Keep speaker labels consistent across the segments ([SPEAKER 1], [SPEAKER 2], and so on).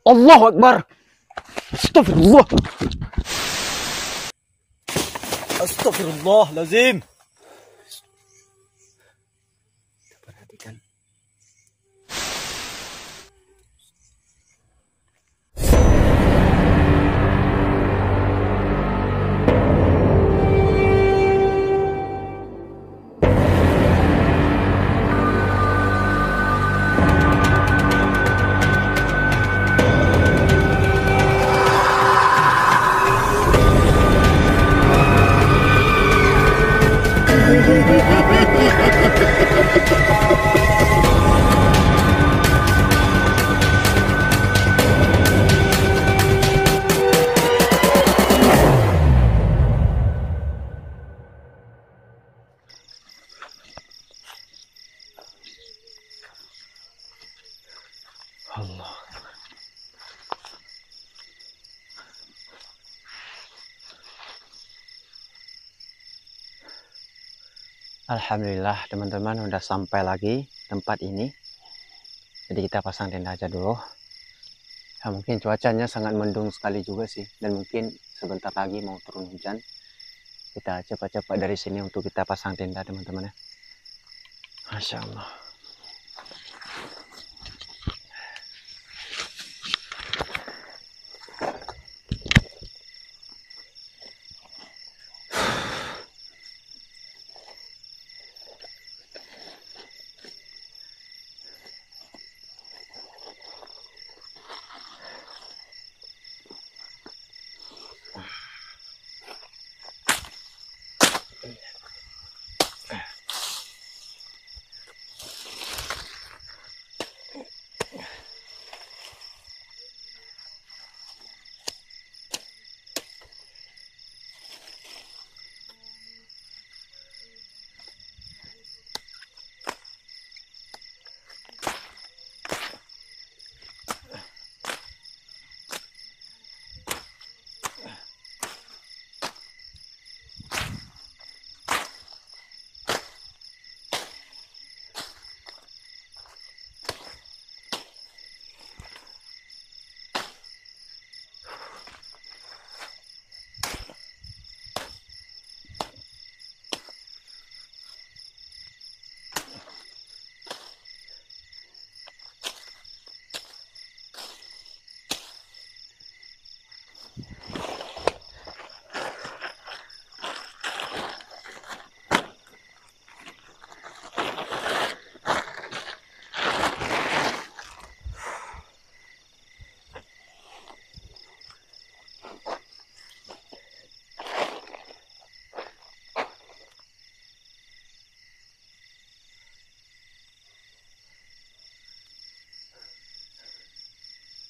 [SPEAKER 1] Allahu Akbar. Astagfirullah. Astagfirullahalazim. Perhatikan. Allah. Alhamdulillah teman-teman udah sampai lagi tempat ini. Jadi kita pasang tenda aja dulu. Ya, mungkin cuacanya sangat mendung sekali juga sih, dan mungkin sebentar lagi mau turun hujan. Kita cepat-cepat dari sini untuk kita pasang tenda teman-teman ya. Masya Allah.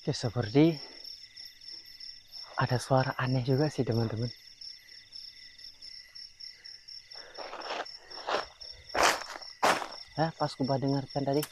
[SPEAKER 1] Oke, seperti ada suara aneh juga sih teman-teman. Pas Kuba dengarkan tadi.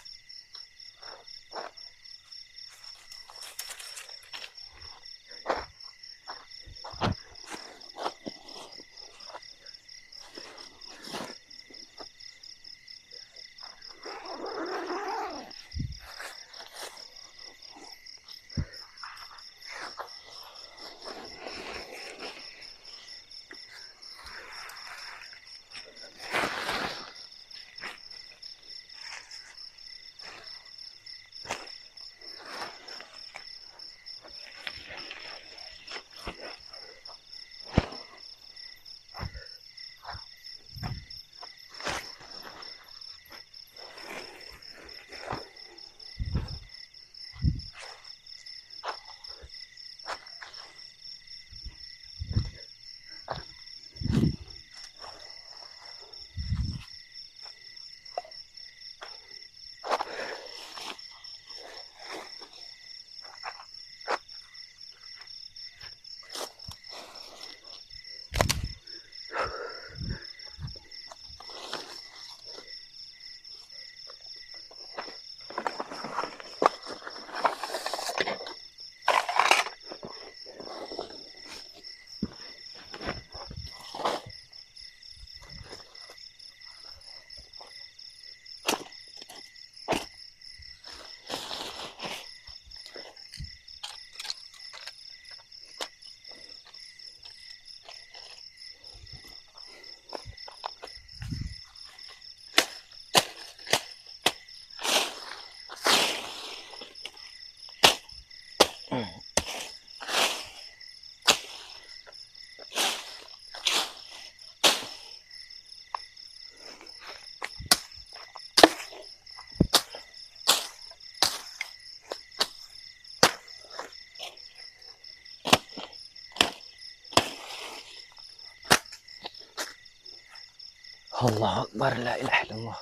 [SPEAKER 1] Allah Akbar, la ilaha illallah.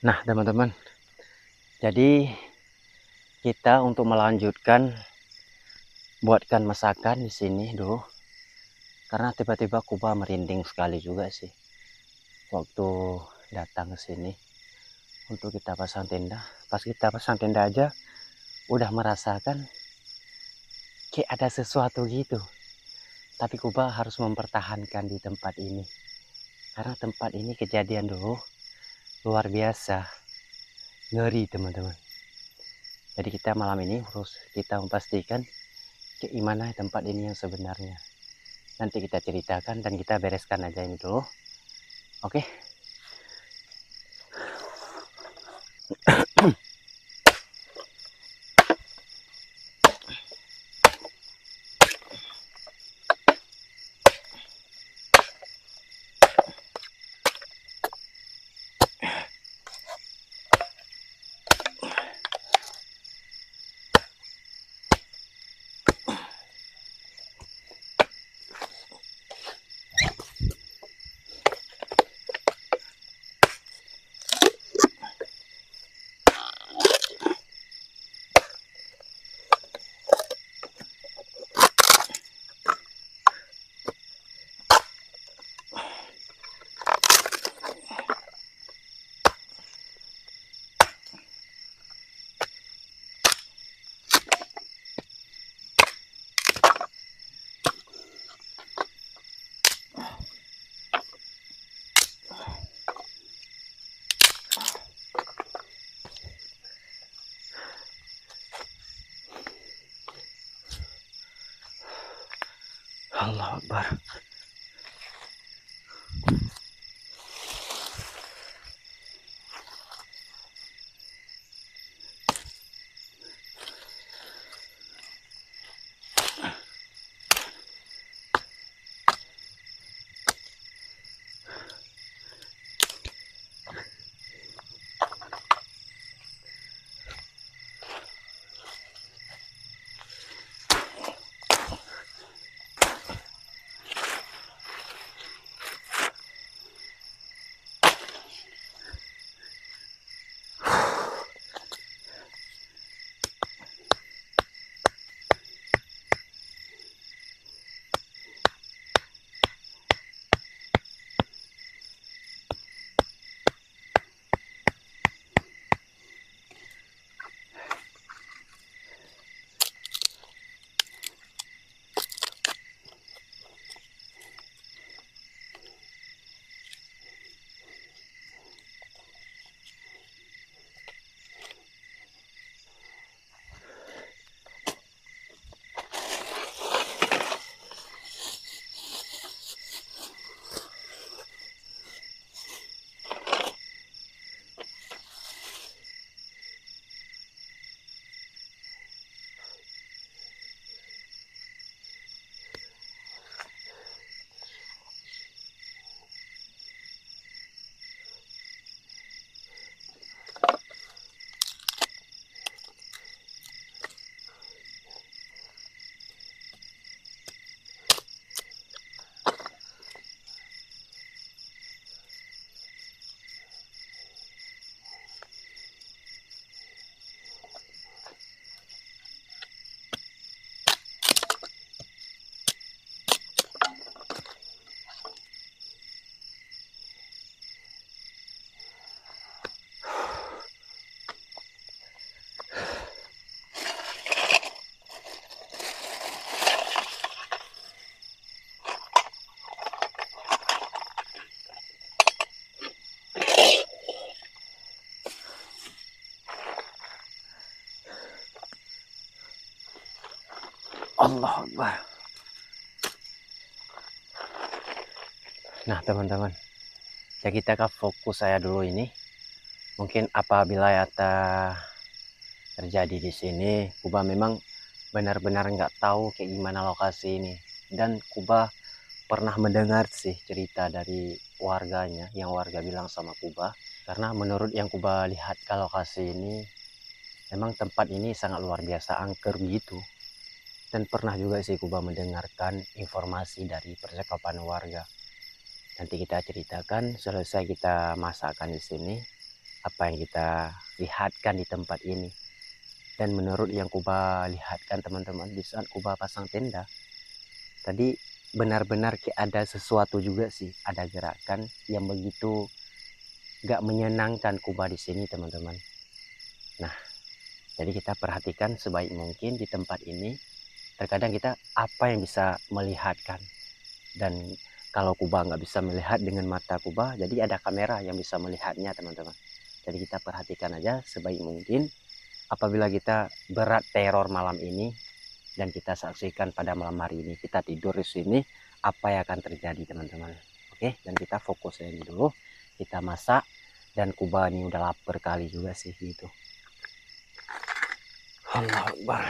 [SPEAKER 1] Nah, teman-teman, jadi kita untuk melanjutkan buatkan masakan di sini dulu, karena tiba-tiba Kuba merinding sekali juga sih waktu datang ke sini untuk kita pasang tenda. Pas kita pasang tenda aja udah merasakan kayak ada sesuatu gitu. Tapi Kuba harus mempertahankan di tempat ini, karena tempat ini kejadian dulu luar biasa, ngeri teman-teman. Jadi kita malam ini harus kita memastikan kayak gimana tempat ini yang sebenarnya. Nanti kita ceritakan dan kita bereskan aja ini dulu. Oke. Allah Akbar. Allah Akbar. Nah teman-teman, ya kita ke fokus saya dulu ini. Mungkin apabila ya terjadi di sini, Kuba memang benar-benar nggak tahu kayak gimana lokasi ini. Dan Kuba pernah mendengar sih cerita dari warganya, yang warga bilang sama Kuba. Karena menurut yang Kuba lihat ke lokasi ini, memang tempat ini sangat luar biasa, angker gitu. Dan pernah juga sih Kuba mendengarkan informasi dari percakapan warga. Nanti kita ceritakan selesai kita masakkan di sini apa yang kita lihatkan di tempat ini. Dan menurut yang Kuba lihatkan teman-teman, di saat Kuba pasang tenda tadi benar-benar ada sesuatu juga sih, ada gerakan yang begitu gak menyenangkan Kuba di sini teman-teman. Nah, jadi kita perhatikan sebaik mungkin di tempat ini. Terkadang kita apa yang bisa melihatkan, dan kalau Kuba nggak bisa melihat dengan mata Kuba, jadi ada kamera yang bisa melihatnya teman-teman. Jadi kita perhatikan aja sebaik mungkin. Apabila kita berat teror malam ini dan kita saksikan pada malam hari ini kita tidur di sini, apa yang akan terjadi teman-teman. Oke, dan kita fokus ini dulu, kita masak. Dan Kuba ini udah lapar kali juga sih gitu. Allah Akbar.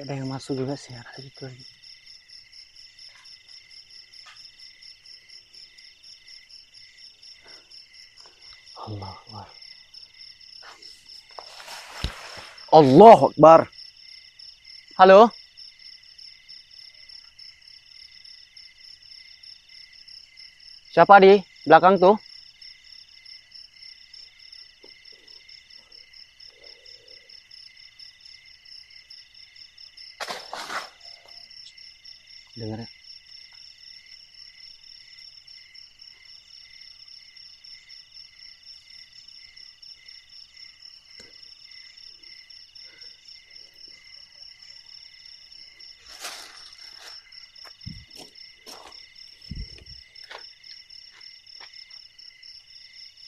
[SPEAKER 1] Ada yang masuk juga sih arah situ lagi. Allah Akbar. Allah Akbar. Halo? Siapa di belakang tuh? Dengar ya?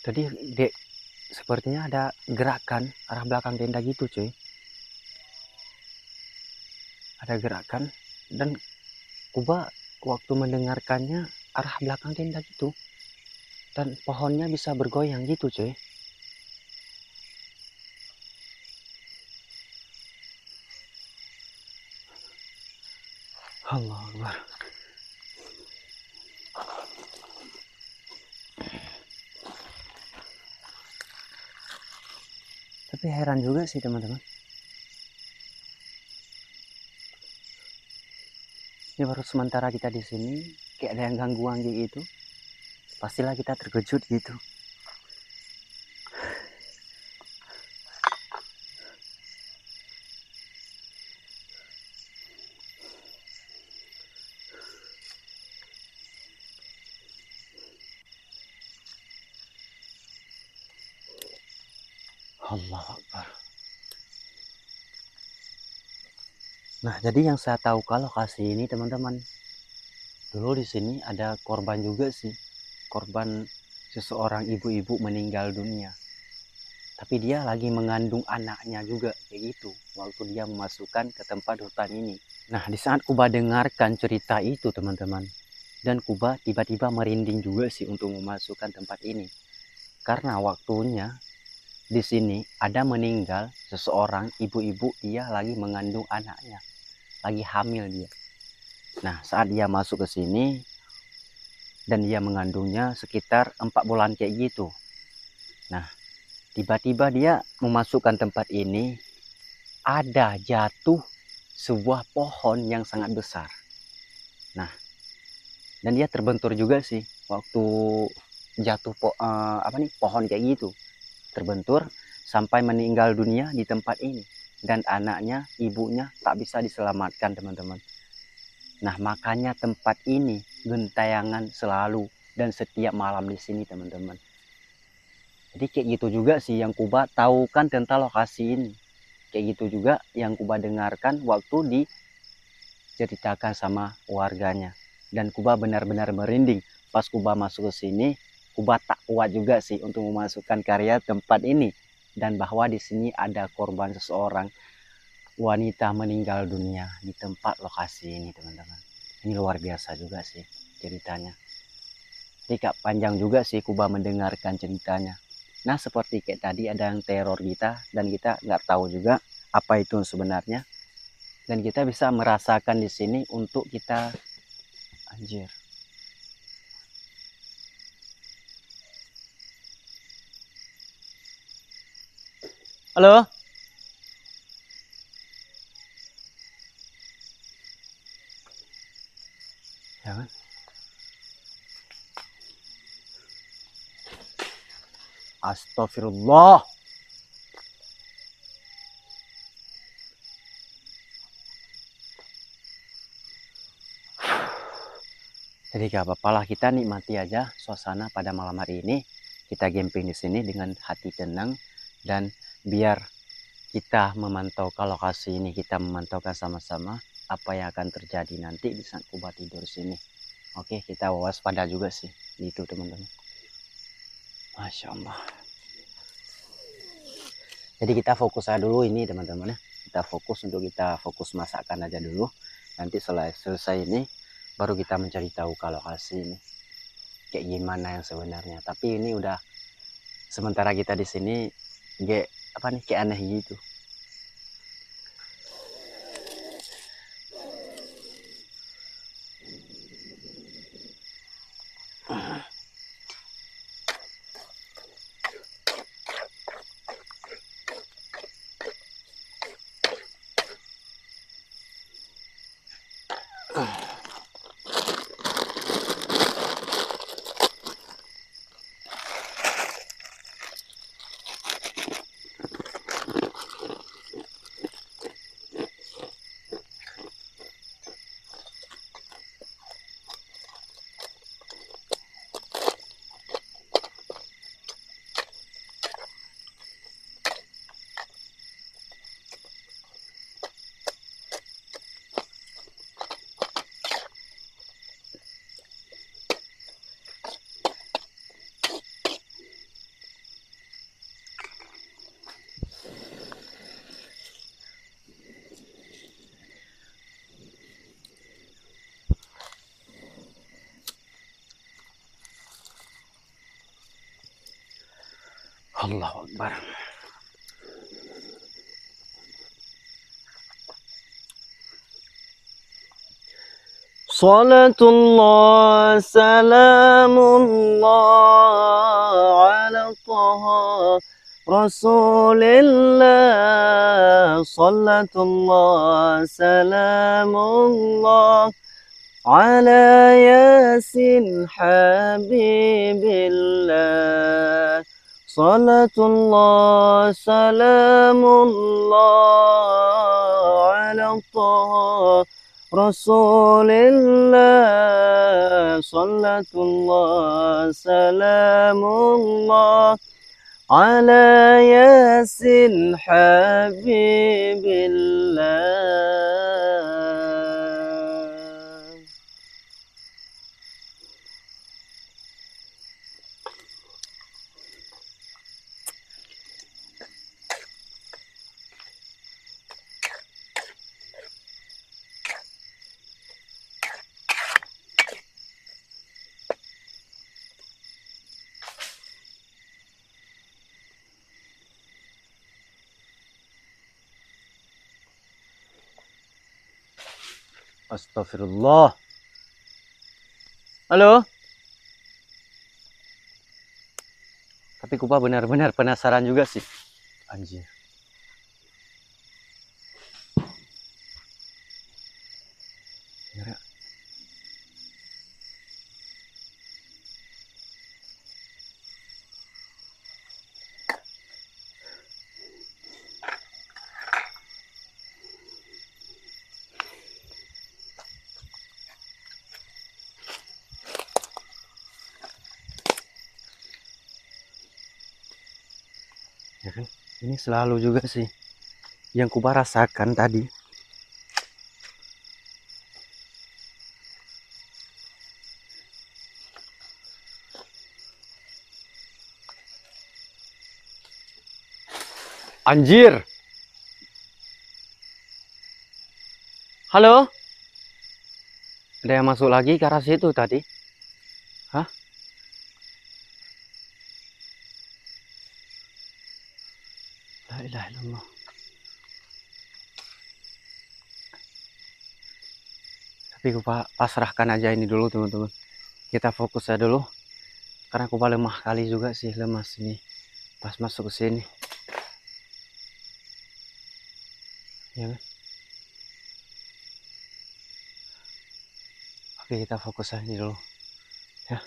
[SPEAKER 1] Tadi dek, sepertinya ada gerakan arah belakang tenda gitu cuy. Ada gerakan dan Kuba waktu mendengarkannya arah belakang tenda gitu. Dan pohonnya bisa bergoyang gitu cuy. Allah Akbar. Tapi heran juga sih teman-teman. Ini baru sementara kita di sini, kayak ada yang gangguan gitu. Pastilah kita terkejut gitu. Allah Akbar. Nah, jadi yang saya tahu kalau lokasi ini teman-teman, dulu di sini ada korban juga sih, korban seseorang ibu-ibu meninggal dunia. Tapi dia lagi mengandung anaknya juga kayak gitu waktu dia memasukkan ke tempat hutan ini. Nah, di saat Kuba dengarkan cerita itu teman-teman, dan Kuba tiba-tiba merinding juga sih untuk memasukkan tempat ini. Karena waktunya di sini ada meninggal seseorang ibu-ibu, dia lagi mengandung anaknya, lagi hamil dia. Nah, saat dia masuk ke sini dan dia mengandungnya sekitar 4 bulan kayak gitu. Nah, tiba-tiba dia memasukkan tempat ini, ada jatuh sebuah pohon yang sangat besar. Nah, dan dia terbentur juga sih waktu jatuh pohon kayak gitu. Terbentur sampai meninggal dunia di tempat ini. Dan anaknya, ibunya tak bisa diselamatkan teman-teman. Nah, makanya tempat ini gentayangan selalu dan setiap malam di sini teman-teman. Jadi kayak gitu juga sih yang Kuba tahu kan tentang lokasi ini. Kayak gitu juga yang Kuba dengarkan waktu diceritakan sama warganya. Dan Kuba benar-benar merinding pas Kuba masuk ke sini. Kuba tak kuat juga sih untuk memasukkan karya tempat ini, dan bahwa di sini ada korban seseorang wanita meninggal dunia di tempat lokasi ini teman-teman. Ini luar biasa juga sih ceritanya. Jadi panjang juga sih Kuba mendengarkan ceritanya. Nah, seperti kayak tadi ada yang teror kita dan kita nggak tahu juga apa itu sebenarnya. Dan kita bisa merasakan di sini untuk kita anjir. Halo? Jangan. Astagfirullah. Jadi gak apa-apa lah, kita nikmati aja suasana pada malam hari ini. Kita camping di sini dengan hati tenang, dan biar kita memantau ke lokasi ini, kita memantaukan sama-sama apa yang akan terjadi nanti di saat Kuba tidur sini. Oke, kita waspada juga sih itu teman-teman. Masya Allah. Jadi kita fokus aja dulu ini teman-teman ya. Kita fokus masakan aja dulu. Nanti selesai ini baru kita mencari tahu kalau lokasi ini kayak gimana yang sebenarnya. Tapi ini udah sementara kita di sini kayak aneh gitu. Allahu Akbar. Salatullah salamullah ala taha Rasulillah. Salatullah salamullah ala yasin habibillah. Salatullah salamullah ala taha Rasulillah. Salatullah salamullah على ياسين حبيب الله. Astagfirullah. Halo? Tapi Kupa benar-benar penasaran juga sih. Anjir. Bener ya? Ya kan? Ini selalu juga sih yang Kupa rasakan tadi. Anjir. Halo? Ada yang masuk lagi ke arah situ tadi? Hah? La ilaha illallah. Tapi Kupa pasrahkan aja ini dulu teman-teman. Kita fokus aja dulu. Karena Kupa lemah kali juga sih, lemas ini. Pas masuk ke sini. Ya kan? Oke, kita fokus aja dulu. Ya.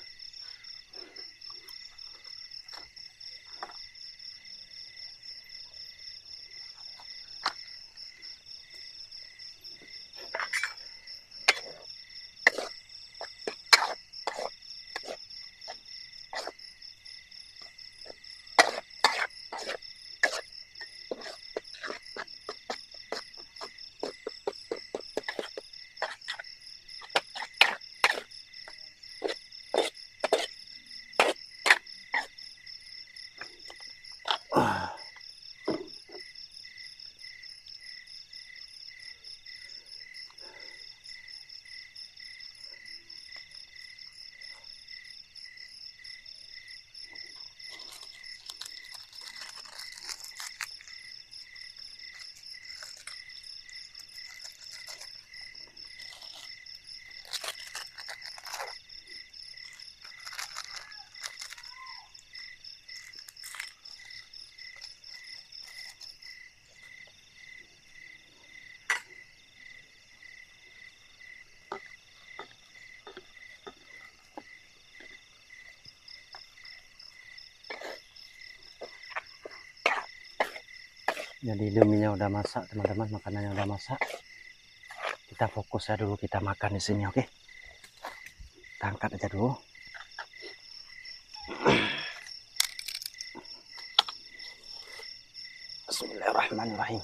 [SPEAKER 1] Jadi dominya udah masak teman-teman, makanannya udah masak. Kita fokus aja dulu, kita makan di sini, oke? Kita angkat aja dulu. Bismillahirrahmanirrahim.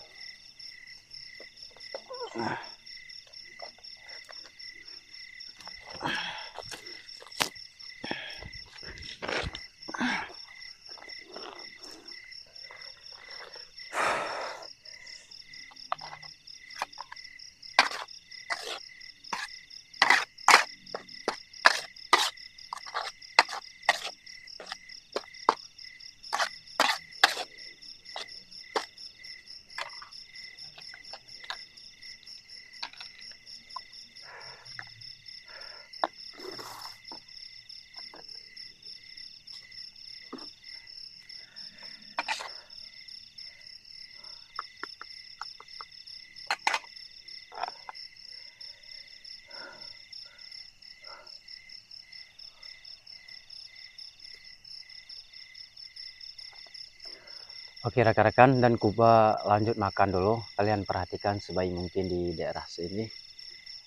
[SPEAKER 1] Oke rekan-rekan, dan Kuba lanjut makan dulu. Kalian perhatikan sebaik mungkin di daerah sini.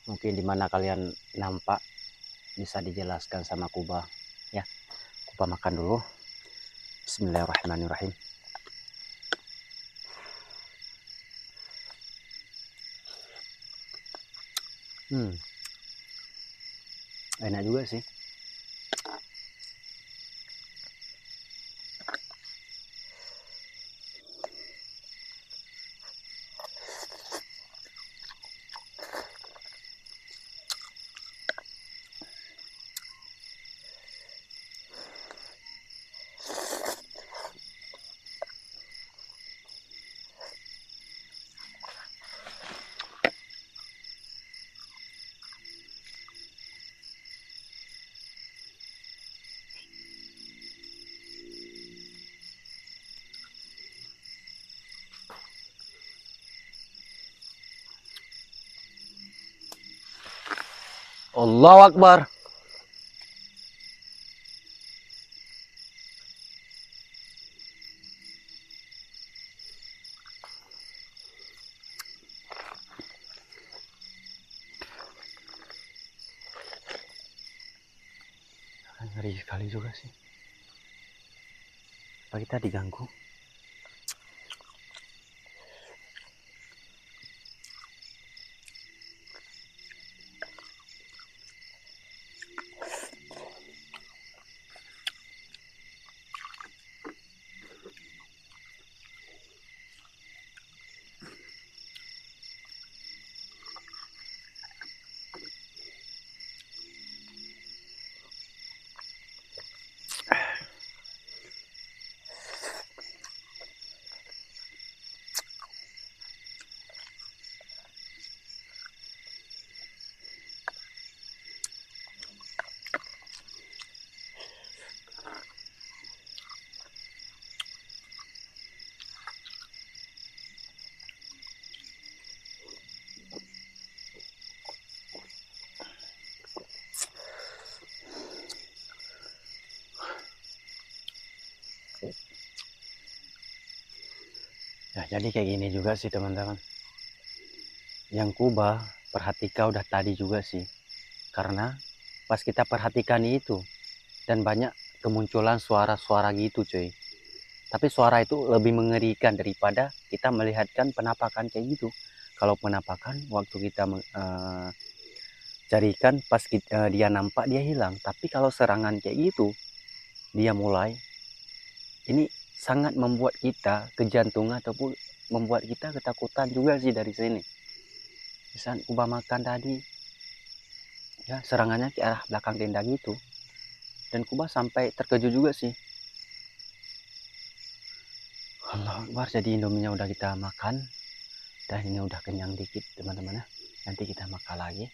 [SPEAKER 1] Mungkin dimana kalian nampak bisa dijelaskan sama Kuba. Ya, Kuba makan dulu. Bismillahirrahmanirrahim. Enak juga sih. Allahu Akbar. Ngeri sekali juga sih. Apa kita diganggu? Ya, jadi kayak gini juga sih teman-teman. Yang Kuba perhatikan udah tadi juga sih. Karena pas kita perhatikan itu dan banyak kemunculan suara-suara gitu cuy. Tapi suara itu lebih mengerikan daripada kita melihatkan penampakan kayak gitu. Kalau penampakan waktu kita carikan pas dia nampak dia hilang. Tapi kalau serangan kayak gitu dia mulai, ini sangat membuat kita kejantungan ataupun membuat kita ketakutan juga sih dari sini. Misal Kuba makan tadi, ya serangannya ke arah belakang tenda gitu. Dan Kuba sampai terkejut juga sih. Allah Akbar, jadi indominya udah kita makan. Dan ini udah kenyang dikit teman-teman ya. Nanti kita makan lagi.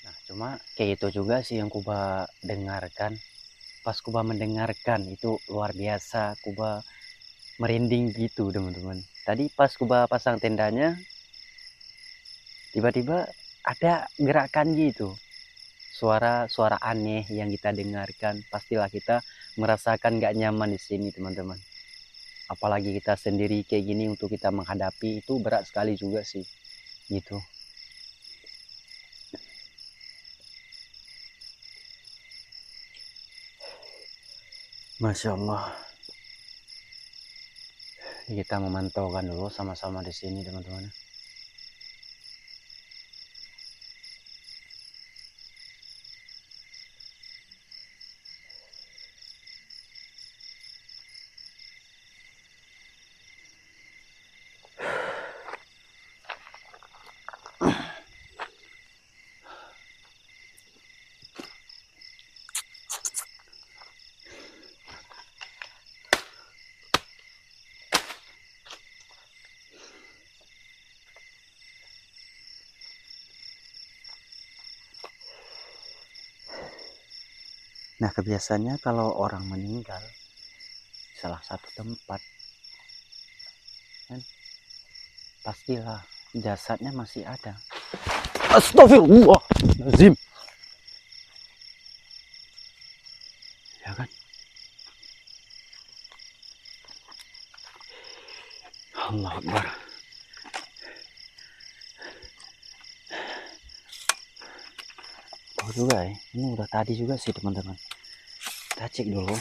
[SPEAKER 1] Nah cuma kayak itu juga sih yang Kuba dengarkan. Pas Kuba mendengarkan itu luar biasa, Kuba merinding gitu teman-teman. Tadi pas Kuba pasang tendanya, tiba-tiba ada gerakan gitu, suara-suara aneh yang kita dengarkan. Pastilah kita merasakan gak nyaman di sini teman-teman. Apalagi kita sendiri kayak gini, untuk kita menghadapi itu berat sekali juga sih gitu. Masya Allah. Kita memantaukan dulu sama-sama di sini teman-teman. Nah kebiasaannya kalau orang meninggal salah satu tempat kan, pastilah jasadnya masih ada. Astagfirullahaladzim. Ya kan? Allah Akbar. Oh juga ya, ini udah tadi juga sih teman-teman. Kita cek dulu.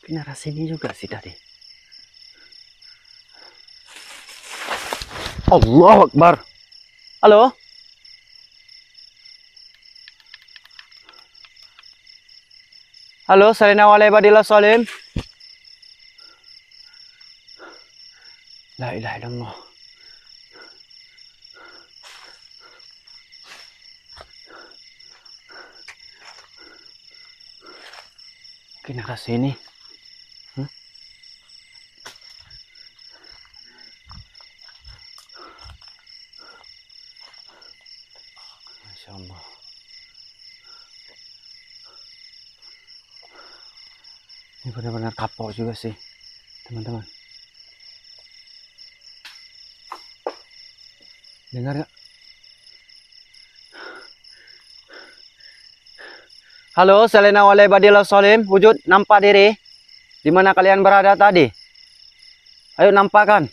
[SPEAKER 1] Mungkin arah sini juga sih tadi. Allahu Akbar. Halo? Halo, Salina wa ibadillah salim. La ilaha illallah. Mungkin arah sini. Masya Allah. Ini benar-benar kapok juga sih, teman-teman. Dengar gak? Halo, Salina wa ibadillah salim. Wujud, nampak diri? Di mana kalian berada tadi? Ayo nampakkan.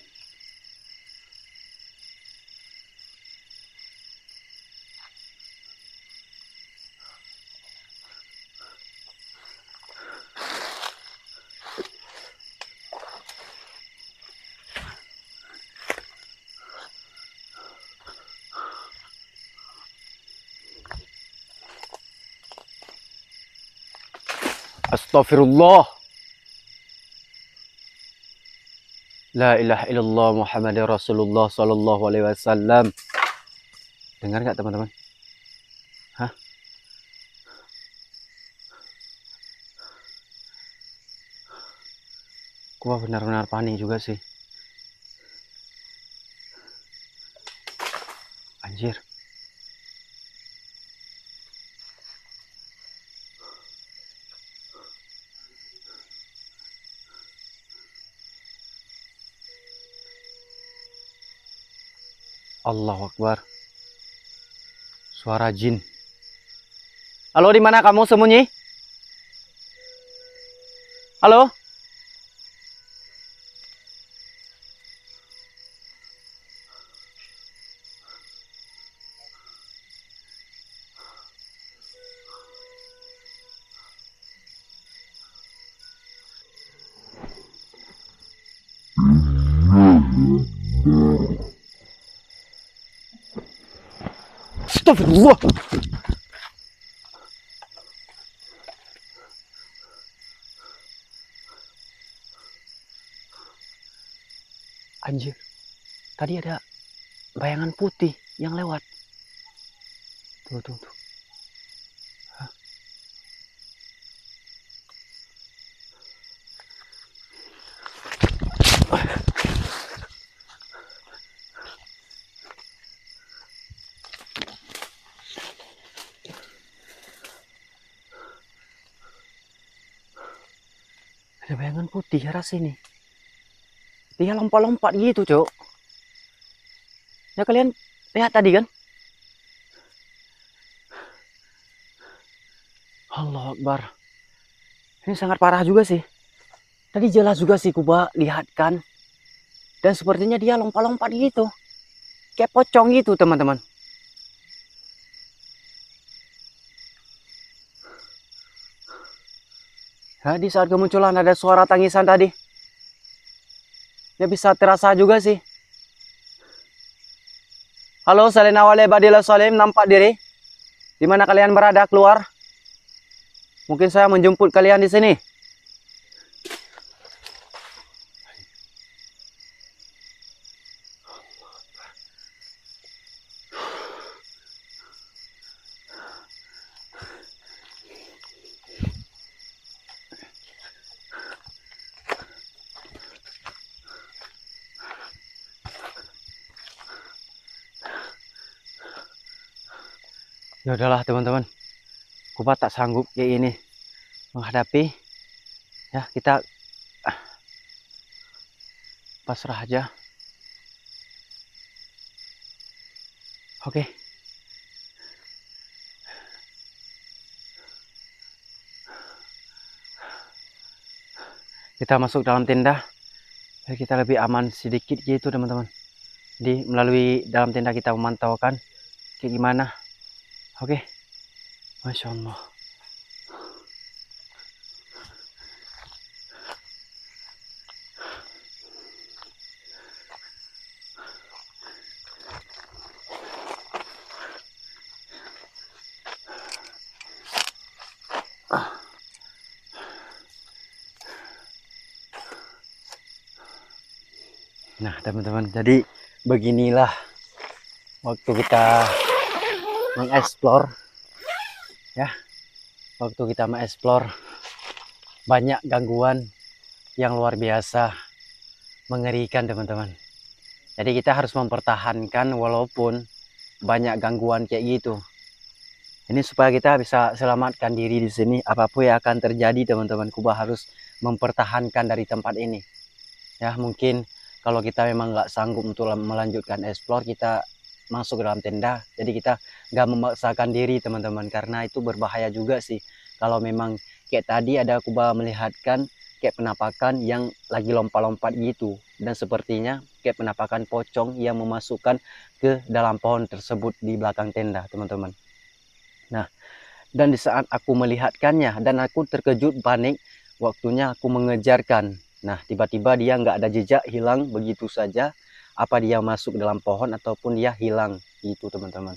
[SPEAKER 1] Astaghfirullah. La ilaha illallah Muhammadur Rasulullah sallallahu alaihi wasallam. Dengar nggak teman-teman? Hah? Gua benar-benar panik juga sih. Anjir. Allahu Akbar. Suara jin. Halo, di mana kamu sembunyi? Halo? Astagfirullah. Anjir. Tadi ada bayangan putih yang lewat. Tuh. Hah? Ada bayangan putih arah sini. Dia lompat-lompat gitu, Cok. Ya kalian lihat tadi kan? Allahu Akbar. Ini sangat parah juga sih. Tadi jelas juga sih Kuba lihat kan. Dan sepertinya dia lompat-lompat gitu. Kayak pocong gitu, teman-teman. Ya, di saat kemunculan ada suara tangisan tadi. Ya bisa terasa juga sih. Halo, Salina wa ibadillah salim, nampak diri? Di mana kalian berada? Keluar. Mungkin saya menjemput kalian di sini. Ya udahlah teman-teman, Kuba tak sanggup kayak ini menghadapi. Ya kita pasrah aja. Oke. Kita masuk dalam tenda. Biar kita lebih aman sedikit gitu teman-teman. Jadi melalui dalam tenda kita memantau kan kayak gimana. Oke, Masya Allah. Nah teman-teman, jadi beginilah waktu kita mengeksplor ya, waktu kita mengeksplor banyak gangguan yang luar biasa mengerikan teman-teman. Jadi kita harus mempertahankan walaupun banyak gangguan kayak gitu. Ini supaya kita bisa selamatkan diri di sini, apapun yang akan terjadi teman-teman. Kuba harus mempertahankan dari tempat ini. Ya mungkin kalau kita memang nggak sanggup untuk melanjutkan eksplor, kita masuk ke dalam tenda. Jadi kita nggak memaksakan diri teman-teman, karena itu berbahaya juga sih. Kalau memang kayak tadi ada Kuba melihatkan kayak penampakan yang lagi lompat-lompat gitu, dan sepertinya kayak penampakan pocong yang memasukkan ke dalam pohon tersebut di belakang tenda teman-teman. Nah, dan di saat aku melihatkannya dan aku terkejut panik, waktunya aku mengejarkan. Nah, tiba-tiba dia nggak ada jejak, hilang begitu saja. Apa dia masuk dalam pohon ataupun dia hilang gitu teman-teman.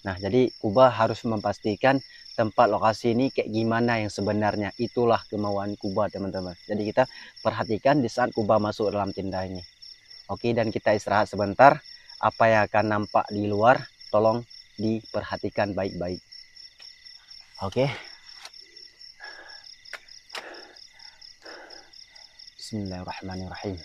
[SPEAKER 1] Nah, jadi Kuba harus memastikan tempat lokasi ini kayak gimana yang sebenarnya. Itulah kemauan Kuba teman-teman. Jadi kita perhatikan di saat Kuba masuk dalam tenda ini. Oke, dan kita istirahat sebentar. Apa yang akan nampak di luar, tolong diperhatikan baik-baik. Oke. Bismillahirrahmanirrahim.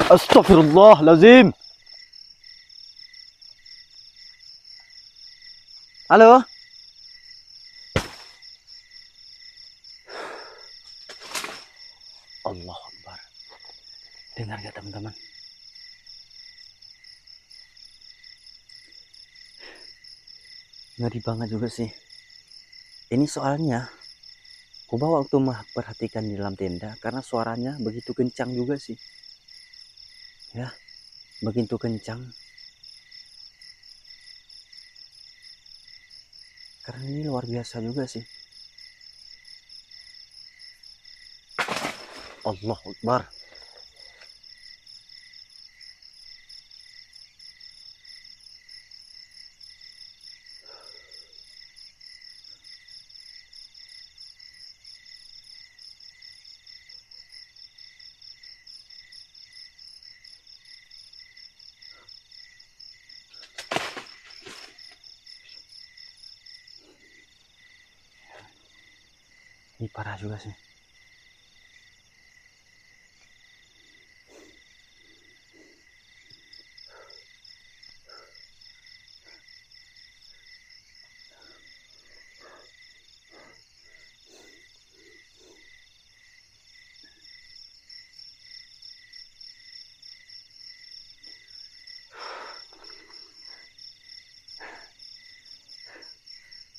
[SPEAKER 1] Astagfirullahaladzim. Halo? Allah Akbar. Dengar gak teman-teman? Ngeri banget juga sih. Ini soalnya Kuba waktu memperhatikan di dalam tenda, karena suaranya begitu kencang juga sih. Ya, begitu kencang. Karena ini luar biasa juga sih. Allah Akbar. Ini parah juga sih.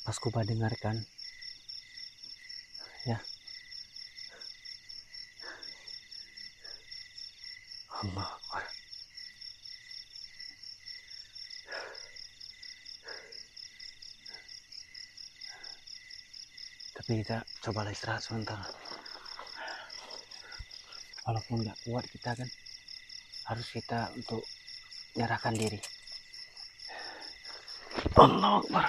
[SPEAKER 1] Pas Kuba dengarkan, ya, Allah Akbar. Tapi kita coba istirahat sebentar. Walaupun nggak kuat, kita kan harus kita untuk menyerahkan diri. Allah Akbar.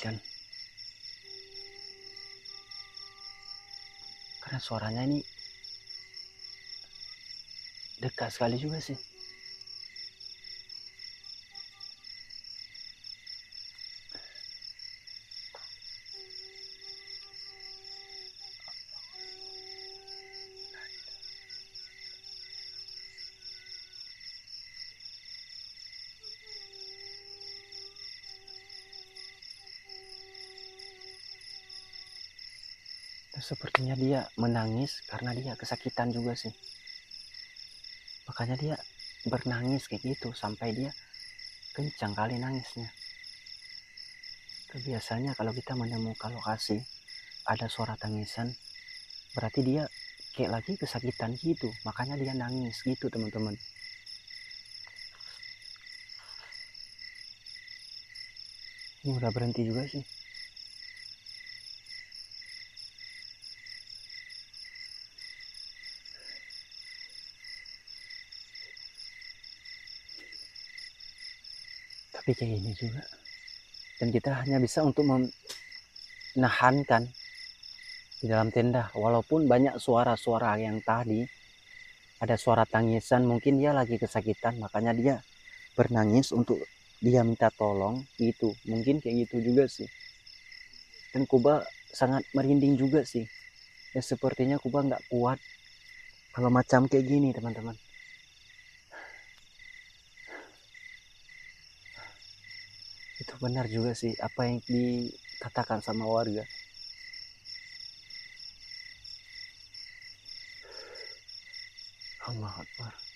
[SPEAKER 1] kan, karena suaranya ini dekat sekali juga sih. Sepertinya dia menangis karena dia kesakitan juga sih. Makanya dia bernangis kayak gitu sampai dia kencang kali nangisnya. Biasanya kalau kita menemukan lokasi ada suara tangisan, berarti dia kayak lagi kesakitan gitu, makanya dia nangis gitu teman-teman. Ini udah berhenti juga sih. Tapi kayak gini juga. Dan kita hanya bisa untuk menahankan di dalam tenda. Walaupun banyak suara-suara yang tadi, ada suara tangisan, mungkin dia lagi kesakitan, makanya dia bernangis untuk dia minta tolong gitu. Mungkin kayak gitu juga sih. Dan Kuba sangat merinding juga sih. Ya sepertinya Kuba nggak kuat kalau macam kayak gini teman-teman. Itu benar juga sih apa yang dikatakan sama warga. Allah Akbar.